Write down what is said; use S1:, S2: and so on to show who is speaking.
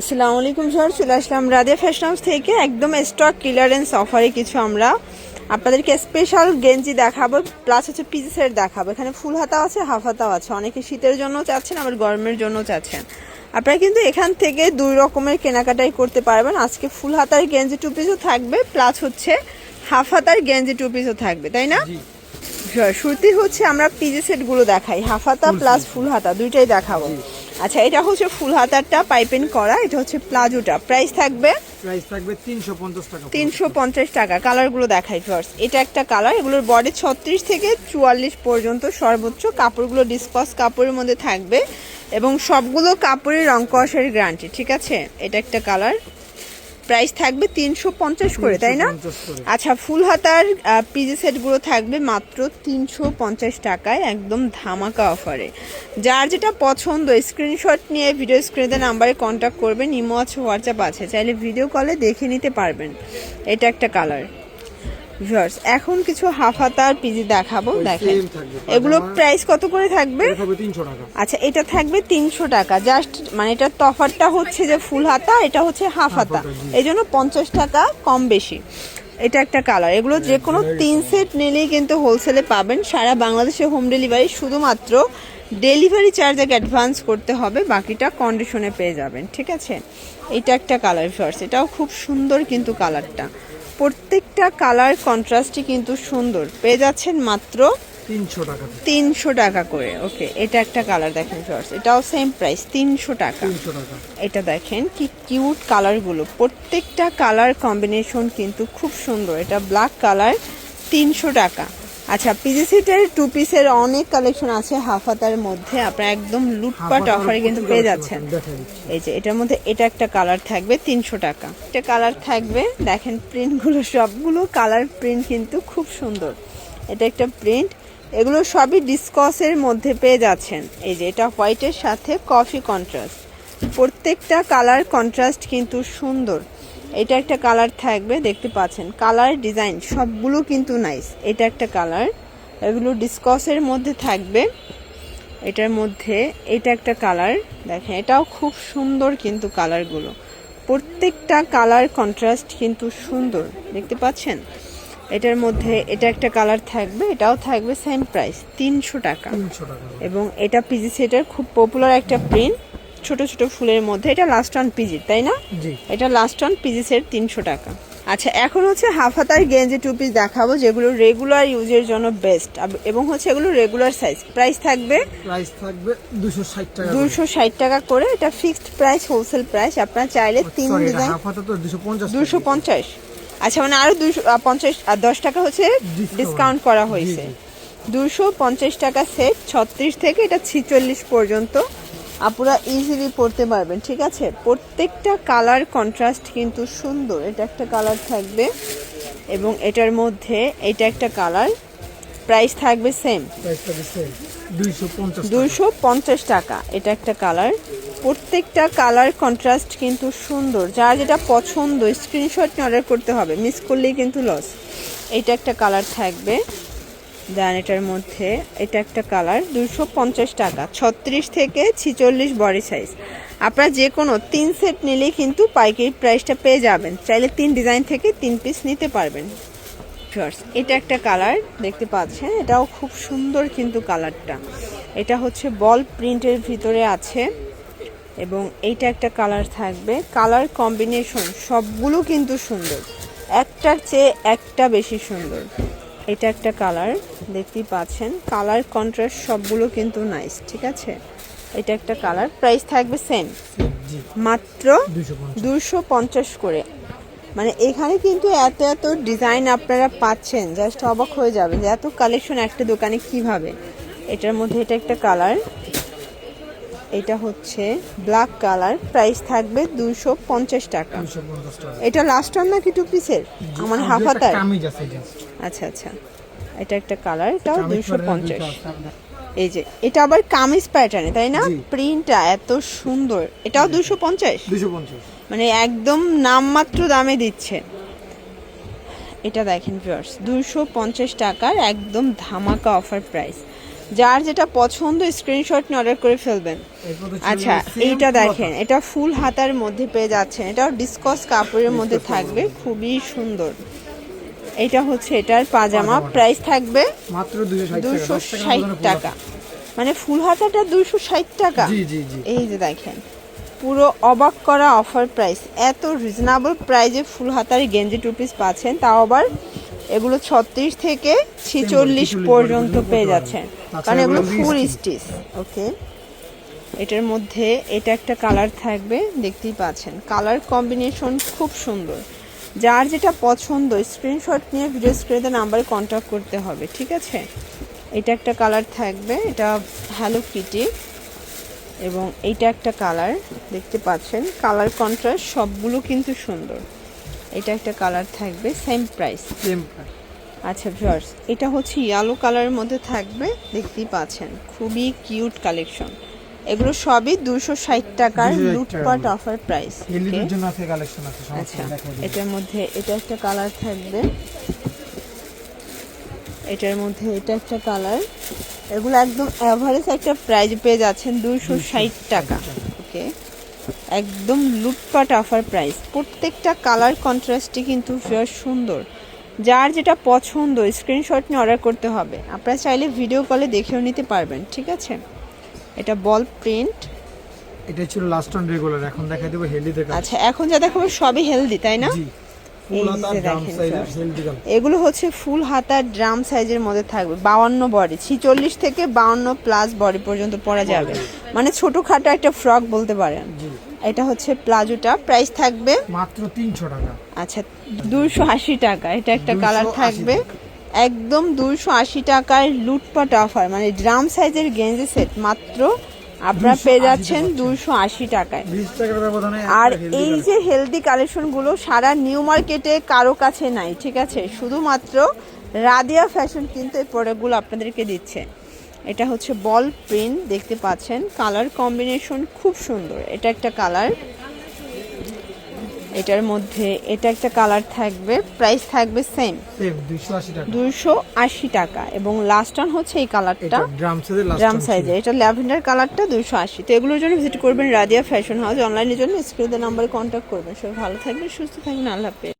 S1: আসসালামু আলাইকুম স্যার, চলে আসলাম রাধিয়া ফ্যাশন হাউস থেকে একদম স্টক ক্লিয়ারেন্স অফারে কিছু আমরা আপনাদেরকে স্পেশাল গেঞ্জি দেখাবো, প্লাস হচ্ছে পিসের দেখাবো। এখানে ফুল হাতাও আছে, হাফ হাতাও আছে। অনেকে শীতের জন্য চাচ্ছেন, আবার গরমের জন্য চাচ্ছেন। আপনারা কিন্তু এখান থেকে দুই রকমের কেনাকাটাই করতে পারবেন। আজকে ফুল হাতার গেঞ্জি টু পিসও থাকবে, প্লাস হচ্ছে হাফ হাতার গেঞ্জি টু পিসও থাকবে, তাই না? শুরুতেই হচ্ছে আমরা পিজি সেটগুলো দেখাই, হাফ হাতা প্লাস ফুল হাতা দুইটাই দেখাবো। আচ্ছা, এটা হচ্ছে ফুল হাতারটা পাইপিং করা, এটা হচ্ছে প্লাজোটা। প্রাইস থাকবে 350 টাকা। কালারগুলো দেখাই ফার্স্ট। এটা একটা কালার, এগুলোর বডি 36 থেকে 44 পর্যন্ত সর্বোচ্চ। কাপড়গুলো ডিসকাস কাপড়ের মধ্যে থাকবে এবং সবগুলো কাপড়ের রং কষের গ্যারান্টি, ঠিক আছে? এটা একটা কালার, প্রাইস থাকবে 350 করে, তাই না? আচ্ছা, ফুল হাতার পিজি সেটগুলো থাকবে মাত্র 350 টাকায়, একদম ধামাকা অফারে। যার যেটা পছন্দ স্ক্রিনশট নিয়ে ভিডিও স্ক্রিনে নাম্বারে কন্ট্যাক্ট করবেন। ইমো আছে, হোয়াটসঅ্যাপ আছে, চাইলে ভিডিও কলে দেখে নিতে পারবেন। এটা একটা কালার। ভিউয়ার্স, এখন কিছু হাফ হাতার পিজি দেখাবো, দেখেন এগুলো প্রাইস কত করে থাকবে?
S2: 300 টাকা।
S1: আচ্ছা, এটা থাকবে 300 টাকা। জাস্ট মানে এটা তফাতটা হচ্ছে যে ফুল হাতা, এটা হচ্ছে হাফ হাতা, এই জন্য 50 টাকা কম বেশি। এটা একটা কালার। এগুলো যে কোনো 3 সেট নিলেই কিন্তু হোলসেলে পাবেন। সারা বাংলাদেশে হোম ডেলিভারি, শুধুমাত্র ডেলিভারি চার্জ আগে অ্যাডভান্স করতে হবে, বাকিটা কন্ডিশনে পেয়ে যাবেন, ঠিক আছে? এটা একটা কালার ভিউয়ার্স, এটাও খুব সুন্দর কিন্তু কালারটা। প্রত্যেকটা কালার কন্ট্রাস্টই কিন্তু সুন্দর। পেয়ে যাচ্ছেন মাত্র 300 টাকা করে। ওকে, এটা একটা কালার দেখেন ভিউয়ার্স, এটাও সেম প্রাইস 300 টাকা। এটা দেখেন কি কিউট কালারগুলো, প্রত্যেকটা কালার কম্বিনেশন কিন্তু খুব সুন্দর। এটা ব্ল্যাক কালার, 300 টাকা। আচ্ছা, পিজি সেটের টু পিসের অনেক কালেকশন আছে হাফ হাতার মধ্যে, আপনারা একদম লুটপাট অফারে কিন্তু পেয়ে যাচ্ছেন। এই যে এটার মধ্যে এটা একটা কালার থাকবে 300 টাকা। এটা কালার থাকবে, দেখেন প্রিন্টগুলো সবগুলো কালার প্রিন্ট কিন্তু খুব সুন্দর। এটা একটা প্রিন্ট, এগুলো সবই ডিসকসের মধ্যে পেয়ে যাচ্ছেন। এই যে এটা হোয়াইটের সাথে কফি কন্ট্রাস্ট, প্রত্যেকটা কালার কন্ট্রাস্ট কিন্তু সুন্দর। এটা একটা কালার থাকবে, দেখতে পাচ্ছেন কালার ডিজাইন সবগুলো কিন্তু নাইস। এটা একটা কালার, এগুলো ডিসকসের মধ্যে থাকবে। এটার মধ্যে এটা একটা কালার, দেখেন এটাও খুব সুন্দর কিন্তু কালারগুলো, প্রত্যেকটা কালার কন্ট্রাস্ট কিন্তু সুন্দর, দেখতে পাচ্ছেন? এটার মধ্যে এটা একটা কালার থাকবে, এটাও থাকবে সেম প্রাইস 300 টাকা। এবং এটা পিজি সেটের খুব পপুলার একটা প্রিন্ট, ছোট ছোট ফুলের মধ্যে। এটা লাস্ট অন পিজি, তাই না? এটা লাস্ট অন পিজি সেট 300 টাকা। আচ্ছা, এখন হচ্ছে হাফ হাতার গেঞ্জি টু পিস দেখাবো, যেগুলো রেগুলার ইউজের জন্য বেস্ট এবং হচ্ছে এগুলো রেগুলার সাইজ। প্রাইস থাকবে 260 টাকা করে। এটা ফিক্সড প্রাইস, হোলসেল প্রাইস। আপনারা চাইলে 3 ডিজাইন 250। আচ্ছা, মানে আরো 250 আর 10 টাকা হচ্ছে ডিসকাউন্ট করা হয়েছে। 250 টাকা সেট, 36 থেকে এটা 46 পর্যন্ত আপনারা ইজিলি পড়তে পারবেন, ঠিক আছে? প্রত্যেকটা কালার কন্ট্রাস্ট কিন্তু সুন্দর। এটা একটা কালার থাকবে এবং এটার মধ্যে এটা একটা কালার, প্রাইস থাকবে সেম 250 টাকা। এটা একটা কালার, প্রত্যেকটা কালার কন্ট্রাস্ট কিন্তু সুন্দর। যার যেটা পছন্দ স্ক্রিনশট নিয়ে অর্ডার করতে হবে, মিস করলেই কিন্তু লস। এটা একটা কালার থাকবে, দেন এটার মধ্যে এটা একটা কালার, 250 টাকা, 36 থেকে 46 বডি সাইজ। আপনারা যে কোনো 3 সেট নিলেই কিন্তু পাইকারি প্রাইসটা পেয়ে যাবেন। চাইলে 3 ডিজাইন থেকে 3 পিস নিতে পারবেন। এটা একটা কালার, দেখতে পাচ্ছেন এটাও খুব সুন্দর কিন্তু কালারটা। এটা হচ্ছে বল প্রিন্টের ভিতরে আছে এবং এইটা একটা কালার থাকবে। কালার কম্বিনেশন সবগুলো কিন্তু সুন্দর, একটার চেয়ে একটা বেশি সুন্দর। এটা একটা কালার, দেখতেই পাচ্ছেন কালার কন্ট্রাস্ট সবগুলো কিন্তু নাইস, ঠিক আছে? এটা একটা কালার, প্রাইস থাকবে সেম মাত্র 250 করে। মানে এখানে কিন্তু এত এত ডিজাইন আপনারা পাচ্ছেন, জাস্ট অবাক হয়ে যাবেন যে এত কালেকশন একটা দোকানে কিভাবে। এটার মধ্যে এটা একটা কালার, এটা হচ্ছে ব্ল্যাক কালার, প্রাইস থাকবে 250 টাকা। এটা লাস্ট অন নাকি টু পিসের? আমার হাফ হাতার। আচ্ছা আচ্ছা, এটা একটা কালার, এটাও 250। এই যে এটা আবার কামিজ প্যাটার্নে, তাই না? প্রিন্টটা এত সুন্দর, এটাও 250। মানে একদম নামমাত্র দামে দিচ্ছে। এটা দেখেন ভিউয়ার্স, 250 টাকার একদম ধামাকা অফার প্রাইস। যার যেটা পছন্দ স্ক্রিনশট নিয়ে অর্ডার করে ফেলবেন। আচ্ছা এইটা দেখেন, এটা ফুল হাতার মধ্যে পেয়ে যাচ্ছেন, এটাও ডিসকস কাপড়ের মধ্যে থাকবে, খুবই সুন্দর। এটা হচ্ছে এটার পাজামা, প্রাইস থাকবে
S2: মাত্র
S1: 260 টাকা। মানে ফুল হাতাটা 260 টাকা। এই যে দেখেন, পুরো অবাক করা অফার প্রাইস, এত রিজনেবল প্রাইসে ফুল হাতার গেঞ্জি টু পিস পাচ্ছেন, তাও আবার এগুলো 36 থেকে 46 পর্যন্ত পেয়ে যাচ্ছেন, কারণ এগুলো ফুল স্টিচ। ওকে, এটার মধ্যে এটা একটা কালার থাকবে, দেখতেই পাচ্ছেন কালার কম্বিনেশন খুব সুন্দর। যার যেটা পছন্দ স্ক্রিনশট নিয়ে ভিডিও স্ক্রিনে নাম্বারে কন্ট্যাক্ট করতে হবে, ঠিক আছে। এটা একটা কালার থাকবে, এটা হ্যালো কিটি, এবং এইটা একটা কালার দেখতে পাচ্ছেন, কালার কন্ট্রাস্ট সবগুলো কিন্তু সুন্দর। এটা একটা কালার থাকবে, সেম প্রাইস। আচ্ছা ভিউয়ার্স, এটা হচ্ছে ইয়েলো কালারের মধ্যে থাকবে, দেখতেই পাচ্ছেন খুবই কিউট কালেকশন। এগুলো সবই 260 টাকার লুটপাট অফার প্রাইস। আচ্ছা, এটার মধ্যে এটা একটা কালার থাকবে, এটার মধ্যে এটা একটা কালার, এগুলো একদম অ্যাভারেজ একটা প্রাইস পেয়ে যাচ্ছেন 260 টাকা। ওকে, একদম লুটপাট অফার প্রাইস। প্রত্যেকটা কালার কন্ট্রাস্টই কিন্তু বেশ সুন্দর। যার যেটা পছন্দ স্ক্রিনশট নিয়ে অর্ডার করতে হবে, আপনারা চাইলে ভিডিও কলে দেখেও নিতে পারবেন, ঠিক আছে। এটা বল প্রিন্ট,
S2: এটা ছিল লাস্ট অন রেগুলার, এখন দেখাই দেব হেলদি থেকে।
S1: আচ্ছা, এখন যা দেখাবো সবই হেলদি, তাই না? এগুলো হচ্ছে ফুল হাতা ড্রাম সাইজের মধ্যে থাকবে, 52 বডি, 46 থেকে 52 প্লাস বডি পর্যন্ত পরা যাবে, মানে ছোটখাটো একটা ফ্রক বলতে পারেন। এটা হচ্ছে প্লাজোটা, প্রাইস থাকবে
S2: মাত্র 300 টাকা।
S1: আচ্ছা 280 টাকা। এটা একটা কালার থাকবে, একদম 280 টাকায় লুটপাট অফার, মানে ড্রাম সাইজের গেঞ্জি সেট মাত্র আপনারা পেয়ে যাচ্ছেন 280 টাকায়। আর এই যে হেলদি কালেকশনগুলো সারা নিউ মার্কেটে কারো কাছে নাই, ঠিক আছে, শুধুমাত্র রাদিয়া ফ্যাশন কিন্তু এই প্রোডাক্টগুলো আপনাদেরকে দিচ্ছে। এটা হচ্ছে বল প্রিন্ট, দেখতে পাচ্ছেন কালার কম্বিনেশন খুব সুন্দর। এটা একটা কালার, এটার মধ্যে এটা একটা কালার থাকবে, প্রাইস থাকবে সেম 280 টাকা। এবং লাস্ট ওয়ান হচ্ছে এই কালারটা ড্রাম সাইজে, এটা ল্যাভেন্ডার কালারটা 280। তো এগুলোর জন্য ভিজিট করবেন রাদিয়া ফ্যাশন হাউস, অনলাইনের জন্য স্ক্রিনের নাম্বারে কন্ট্যাক্ট করবেন। সবাই ভালো থাকবেন, সুস্থ থাকবেন, আল্লাহ হাফেজ।